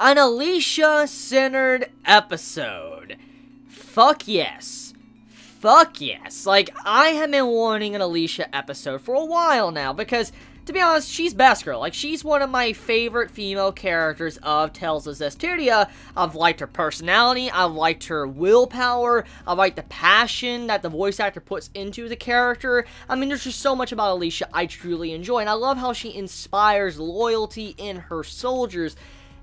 an Alicia-centered episode. Fuck yes. Fuck yes. Like, I have been wanting an Alicia episode for a while now, because, to be honest, she's best girl. Like, she's one of my favorite female characters of Tales of Zestiria. I've liked her personality, I've liked her willpower, I've liked the passion that the voice actor puts into the character. I mean, there's just so much about Alicia I truly enjoy, and I love how she inspires loyalty in her soldiers.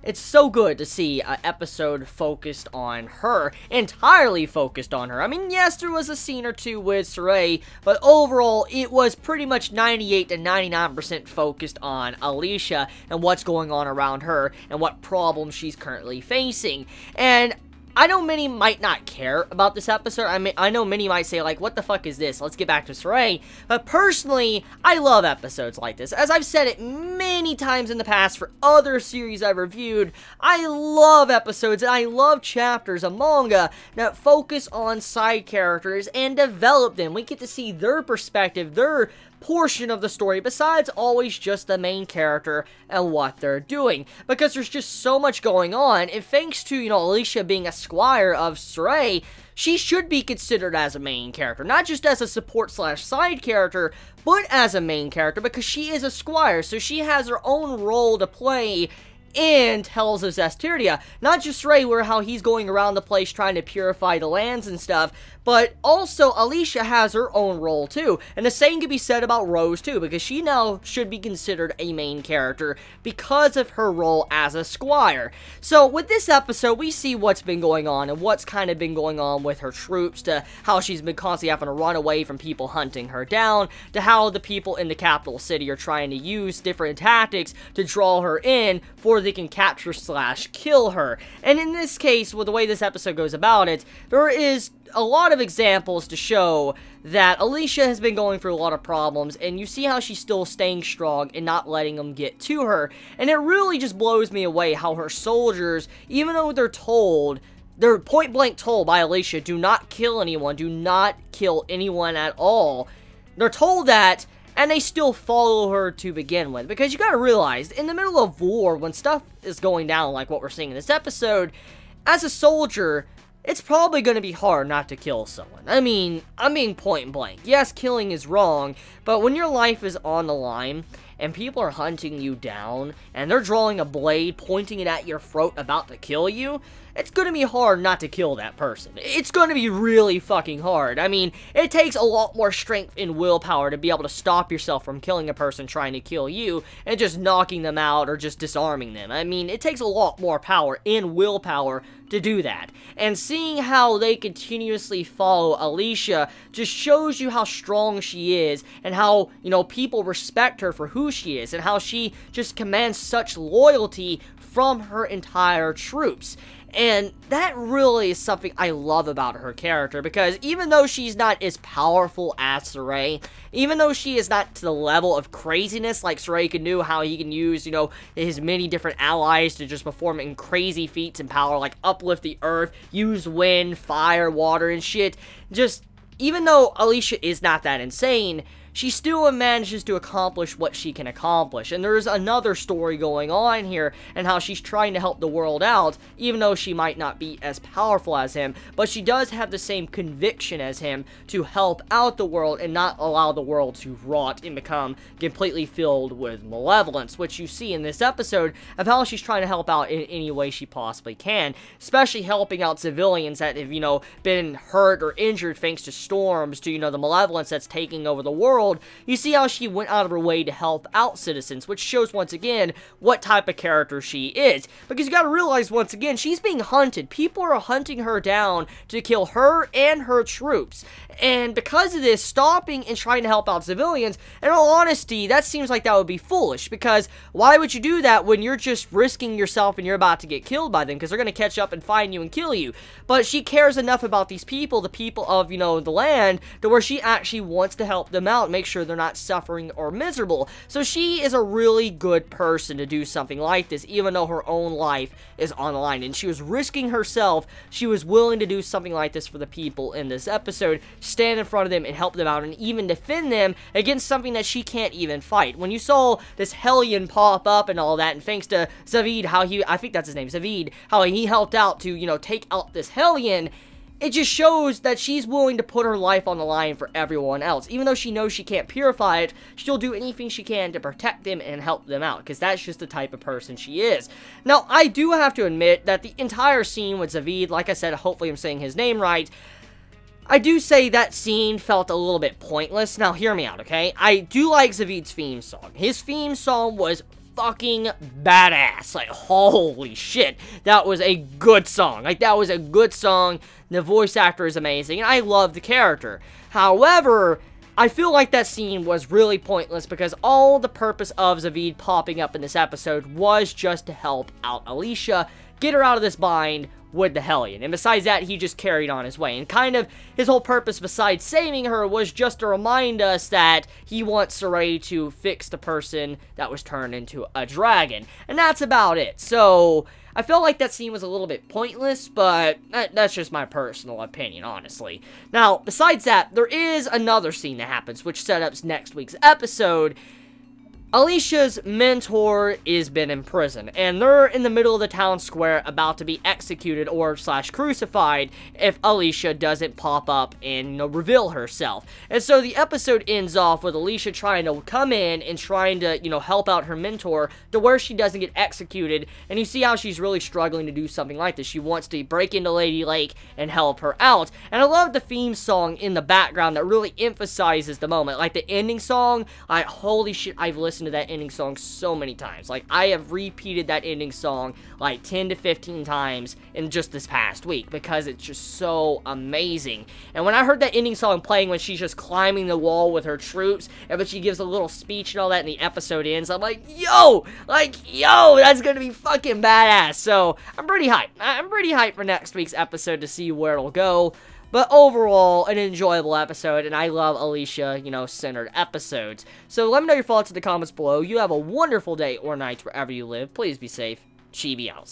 It's so good to see an episode focused on her, entirely focused on her. I mean, yes, there was a scene or two with Sorey, but overall, it was pretty much 98 to 99% focused on Alicia and what's going on around her and what problems she's currently facing. And I know many might not care about this episode. I know many might say, like, what the fuck is this? Let's get back to Sorey. But personally, I love episodes like this. As I've said it many times in the past for other series I've reviewed, I love episodes and I love chapters of manga that focus on side characters and develop them. We get to see their perspective, their portion of the story besides always just the main character and what they're doing, because there's just so much going on. And thanks to, you know, Alicia being a squire of Sorey, she should be considered as a main character, not just as a support slash side character, but as a main character, because she is a squire, so she has her own role to play in Tales of Zestiria. Not just Sorey, where how he's going around the place trying to purify the lands and stuff, but also Alicia has her own role too. And the same can be said about Rose too, because she now should be considered a main character because of her role as a squire. So with this episode, we see what's been going on and what's kind of been going on with her troops, to how she's been constantly having to run away from people hunting her down, to how the people in the capital city are trying to use different tactics to draw her in before they can capture slash kill her. And in this case, with the way this episode goes about it, there is a lot of examples to show that Alicia has been going through a lot of problems, and you see how she's still staying strong and not letting them get to her. And it really just blows me away how her soldiers, even though they're point blank told by Alicia, do not kill anyone, do not kill anyone at all. They're told that, and they still follow her to begin with. Because you gotta realize, in the middle of war, when stuff is going down like what we're seeing in this episode, as a soldier, it's probably going to be hard not to kill someone. I mean point blank. Yes, killing is wrong, but when your life is on the line, and people are hunting you down, and they're drawing a blade, pointing it at your throat, about to kill you, it's going to be hard not to kill that person. It's going to be really fucking hard. I mean, it takes a lot more strength and willpower to be able to stop yourself from killing a person trying to kill you, and just knocking them out or just disarming them. I mean, it takes a lot more power and willpower to do that. And seeing how they continuously follow Alicia just shows you how strong she is, and how, you know, people respect her for who she is, and how she just commands such loyalty from her entire troops. And that really is something I love about her character, because even though she's not as powerful as Sorey, even though she is not to the level of craziness like Sorey can do, how he can use, you know, his many different allies to just perform in crazy feats and power, like uplift the earth, use wind, fire, water, and shit, just, even though Alicia is not that insane, she still manages to accomplish what she can accomplish. And there's another story going on here, and how she's trying to help the world out, even though she might not be as powerful as him, but she does have the same conviction as him to help out the world and not allow the world to rot and become completely filled with malevolence, which you see in this episode of how she's trying to help out in any way she possibly can, especially helping out civilians that have, you know, been hurt or injured thanks to storms, to, you know, the malevolence that's taking over the world. You see how she went out of her way to help out citizens, which shows once again what type of character she is. Because you gotta realize, once again, she's being hunted. People are hunting her down to kill her and her troops. And because of this, stopping and trying to help out civilians, in all honesty, that seems like that would be foolish. Because why would you do that when you're just risking yourself and you're about to get killed by them? Because they're going to catch up and find you and kill you. But she cares enough about these people, the people of, you know, the land, to where she actually wants to help them out, make sure they're not suffering or miserable. So she is a really good person to do something like this, even though her own life is on the line. And she was risking herself. She was willing to do something like this for the people in this episode, stand in front of them and help them out, and even defend them against something that she can't even fight. When you saw this Hellion pop up and all that, and thanks to Zaveid, I think that's his name, Zaveid, how he helped out to, you know, take out this Hellion, it just shows that she's willing to put her life on the line for everyone else. Even though she knows she can't purify it, she'll do anything she can to protect them and help them out, because that's just the type of person she is. Now, I do have to admit that the entire scene with Zaveid, like I said, hopefully I'm saying his name right, I do say that scene felt a little bit pointless. Now, hear me out, okay? I do like Zaveid's theme song. His theme song was fucking badass. Like, holy shit, that was a good song. Like, that was a good song. The voice actor is amazing, and I love the character. However, I feel like that scene was really pointless because all the purpose of Zaveid popping up in this episode was just to help out Alicia, get her out of this bind with the Hellion. And besides that, he just carried on his way. And kind of his whole purpose besides saving her was just to remind us that he wants Sorey to fix the person that was turned into a dragon. And that's about it. So I felt like that scene was a little bit pointless, but that's just my personal opinion, honestly. Now, besides that, there is another scene that happens, which set up next week's episode. Alicia's mentor has been in prison, and they're in the middle of the town square about to be executed or / crucified if Alicia doesn't pop up and, you know, reveal herself. And so the episode ends off with Alicia trying to come in and trying to, you know, help out her mentor to where she doesn't get executed, and you see how she's really struggling to do something like this. She wants to break into Lady Lake and help her out, and I love the theme song in the background that really emphasizes the moment. Like the ending song, holy shit, I've listened to that ending song so many times. Like, I have repeated that ending song like 10 to 15 times in just this past week because it's just so amazing. And when I heard that ending song playing when she's just climbing the wall with her troops, and when she gives a little speech and all that and the episode ends, I'm like, yo, that's gonna be fucking badass. So I'm pretty hyped. I'm pretty hyped for next week's episode to see where it'll go. But overall, an enjoyable episode, and I love Alicia, you know, centered episodes. So let me know your thoughts in the comments below. You have a wonderful day or night wherever you live. Please be safe. Chibi out.